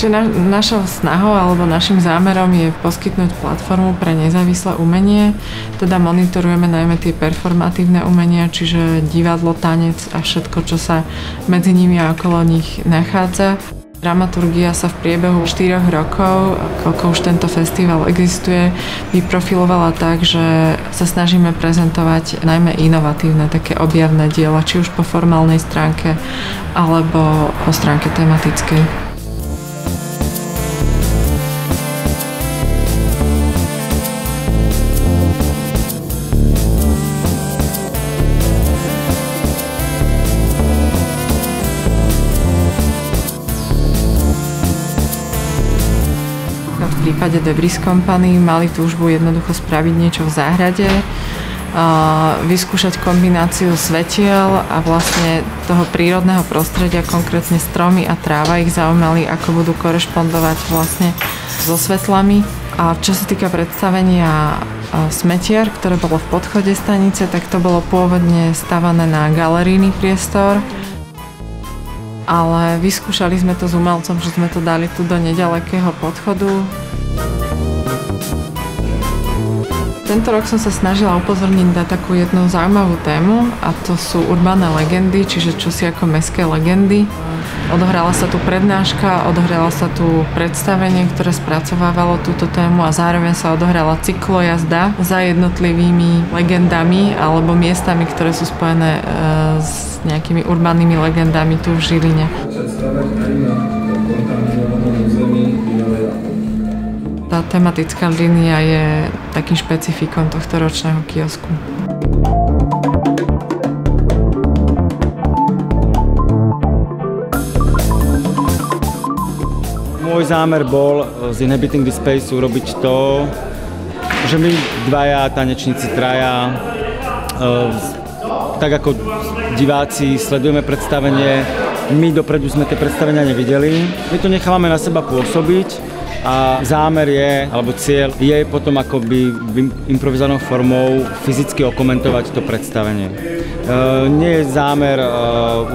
Čiže našou snahou alebo našim zámerom je poskytnúť platformu pre nezávislé umenie. Teda monitorujeme najmä tie performatívne umenia, čiže divadlo, tanec a všetko, čo sa medzi nimi a okolo nich nachádza. Dramaturgia sa v priebehu 4 rokov, koľko už tento festival existuje, vyprofilovala tak, že sa snažíme prezentovať najmä inovatívne, také objavné diela, či už po formálnej stránke alebo po stránke tematickej. V prípade Debris Company mali túžbu jednoducho spraviť niečo v záhrade, vyskúšať kombináciu svetiel a vlastne toho prírodného prostredia, konkrétne stromy a tráva ich zaujímali, ako budú korešpondovať vlastne so svetlami. A čo sa týka predstavenia Smetiar, ktoré bolo v podchode stanice, tak to bolo pôvodne stavané na galerijný priestor. Ale vyskúšali sme to s umelcom, že sme to dali tu do nedalekého podchodu. Tento rok som sa snažila upozorniť na takú jednu zaujímavú tému a to sú urbánne legendy, čiže čosi ako mestské legendy. Odohrala sa tu prednáška, odohrala sa tu predstavenie, ktoré spracovávalo túto tému a zároveň sa odohrala cyklojazda za jednotlivými legendami alebo miestami, ktoré sú spojené s nejakými urbánnymi legendami tu v Žiline. Tá tematická línia je takým špecifikom tohto ročného kiosku. Môj zámer bol z Inhabiting the Space urobiť to, že my dvaja tanečníci, traja, tak ako diváci sledujeme predstavenie, my dopredu sme tie predstavenia nevideli. My to nechávame na seba pôsobiť a zámer je, alebo cieľ je potom akoby improvizovanou formou fyzicky okomentovať to predstavenie. Nie je zámer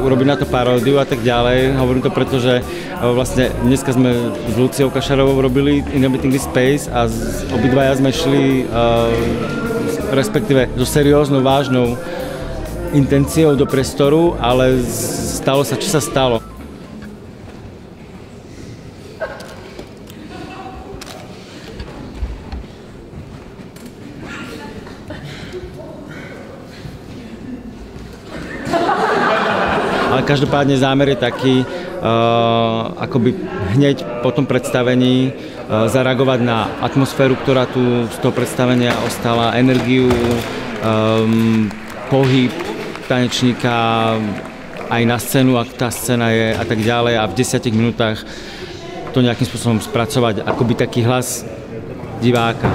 urobiť na to paródiu a tak ďalej. Hovorím to preto, že vlastne dneska sme s Luciou Kašarovou robili Inhabiting the Space a obidvaja sme šli respektíve so serióznou, vážnou intenciou do priestoru, ale stalo sa, čo sa stalo. Ale každopádne zámer je taký, akoby hneď po tom predstavení zareagovať na atmosféru, ktorá tu z toho predstavenia ostala, energiu, pohyb tanečníka aj na scénu, ak tá scéna je a tak ďalej a v 10 minútach to nejakým spôsobom spracovať, akoby taký hlas diváka.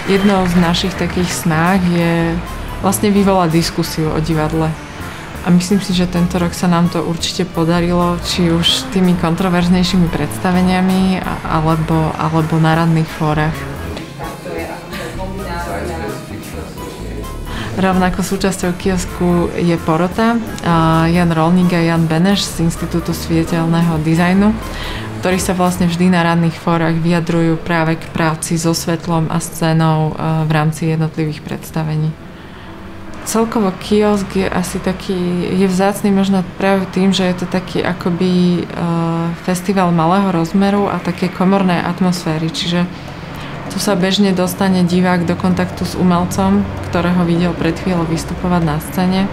Jednou z našich takých snách je vlastne vyvolať diskusiu o divadle. A myslím si, že tento rok sa nám to určite podarilo, či už tými kontroverznejšími predstaveniami, alebo na radných fórach. Rovnako súčasťou kiosku je porota Jan Rolník a Jan Beneš z Inštitútu svietelného dizajnu, ktorí sa vlastne vždy na ranných fórach vyjadrujú práve k práci so svetlom a scénou v rámci jednotlivých predstavení. Celkovo kiosk je asi taký, je vzácny možno práve tým, že je to taký akoby festival malého rozmeru a také komorné atmosféry, čiže tu sa bežne dostane divák do kontaktu s umelcom, ktorého videl pred chvíľou vystupovať na scéne.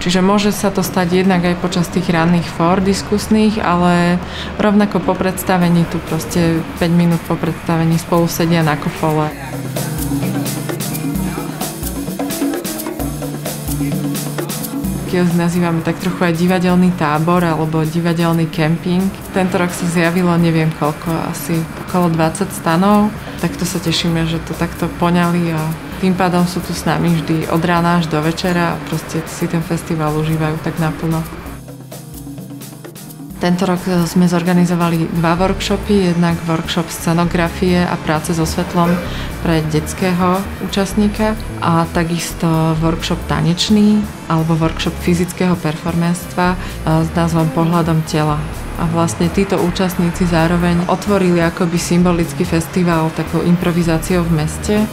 Čiže môže sa to stať jednak aj počas tých ranných fór diskusných, ale rovnako po predstavení tu proste 5 minút po predstavení spolu sedia na kofole. Kiosk nazývame tak trochu aj divadelný tábor alebo divadelný kemping. Tento rok sa zjavilo neviem koľko, asi okolo 20 stanov. Takto sa tešíme, že to takto poňali a tým pádom sú tu s nami vždy od rána až do večera a proste si ten festival užívajú tak naplno. Tento rok sme zorganizovali 2 workshopy, jednak workshop scenografie a práce so svetlom pre detského účastníka a takisto workshop tanečný alebo workshop fyzického performanstva s názvom Pohľadom tela. A vlastne títo účastníci zároveň otvorili akoby symbolický festival takou improvizáciou v meste.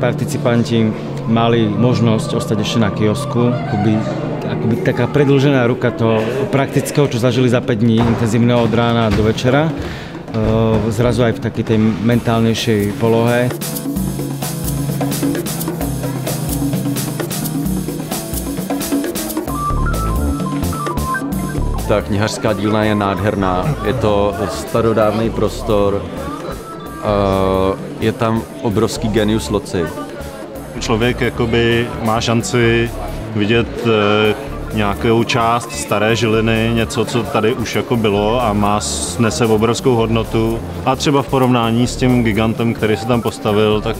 Participanti mali možnosť ostať ešte na kiosku, akoby taká predĺžená ruka toho praktického, čo zažili za 5 dní intenzívneho od rána do večera, zrazu aj v takej tej mentálnejšej polohe. Ta knihařská dílna je nádherná, je to starodávný prostor, je tam obrovský genius loci. Člověk jakoby má šanci vidět nějakou část staré žiliny, něco, co tady už jako bylo a nese obrovskou hodnotu. A třeba v porovnání s tím gigantem, který se tam postavil, tak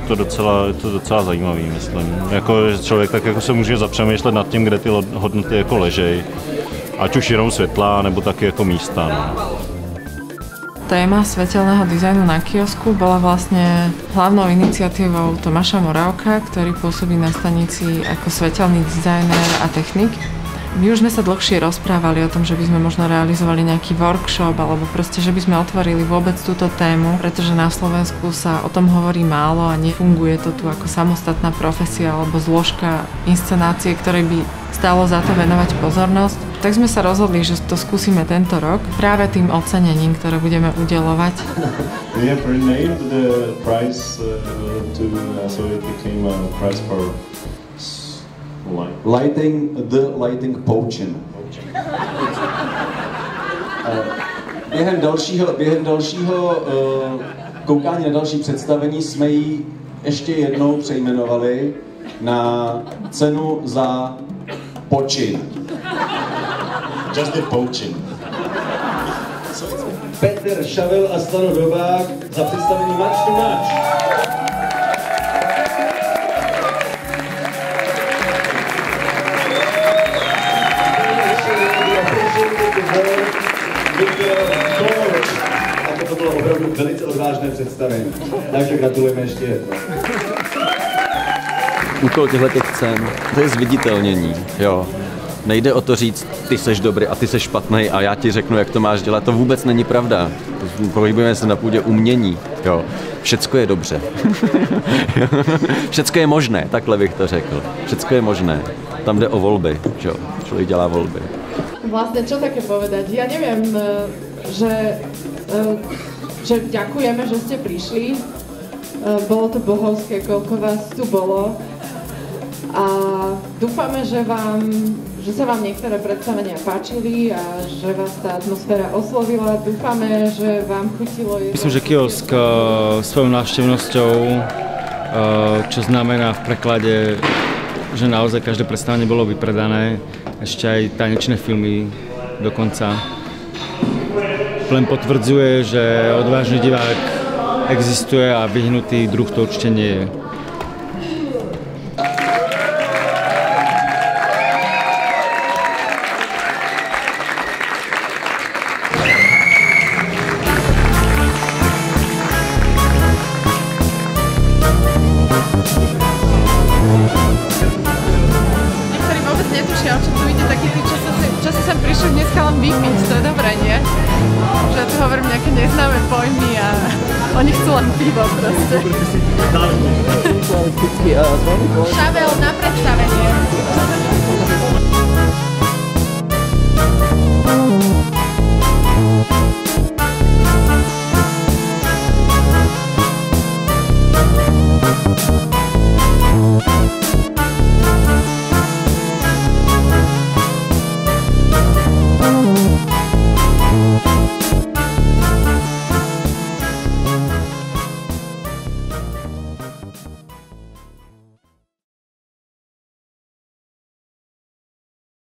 to docela zajímavý, myslím. Jako člověk tak jako se může zapřemýšlet nad tím, kde ty hodnoty jako ležejí. Ať už jenom světla, nebo taky jako místa. No. Téma svetelného dizajnu na kiosku bola vlastne hlavnou iniciatívou Tomáša Moravka, ktorý pôsobí na stanici ako svetelný dizajner a technik. My už sme sa dlhšie rozprávali o tom, že by sme možno realizovali nejaký workshop alebo proste, že by sme otvorili vôbec túto tému, pretože na Slovensku sa o tom hovorí málo a nefunguje to tu ako samostatná profesia alebo zložka inscenácie, ktorej by stálo za to venovať pozornosť. Tak sme sa rozhodli, že to skúsime tento rok práve tým ocenením, ktoré budeme udeľovať. We have renamed the prize so it became a prize for lighting potion. Během dalšího koukání na další představení jsme ji ještě jednou přejmenovali na cenu za počin. Just the poaching. Petr Šavel a Stano Dobák za představení Match to Match. A to bylo opravdu velice odvážné představení. Takže gratulujeme ještě jednou. Úkol těchto cen, to je zviditelnění, jo. Nejde o to říct, ty seš dobrý a ty seš špatný a já ti řeknu, jak to máš dělat. To vůbec není pravda. Pohybujeme se na půdě umění. Jo. Všecko je dobře. Všecko je možné, takhle bych to řekl. Všecko je možné. Tam jde o volby. Jo. Člověk dělá volby. Vlastne, čo také povedať? Ja neviem, že ďakujeme, že ste prišli. Bolo to bohovské, koľko vás tu bolo. A dúfame, že sa vám niektoré predstavenia páčili a že vás tá atmosféra oslovila. Dúfame, že vám chutilo. Myslím, že kiosk svojou návštevnosťou, čo znamená v preklade, že naozaj každé predstavenie bolo vypredané, ešte aj tanečné filmy dokonca. Len potvrdzuje, že odvážny divák existuje a vyhnutý druh to určite nie je. Čo si sem prišli dneska len vypiť, to je dobré, nie? Že tu hovorím nejaké neznáme pojmy a oni chcú len pivo proste. Šavel na predstave.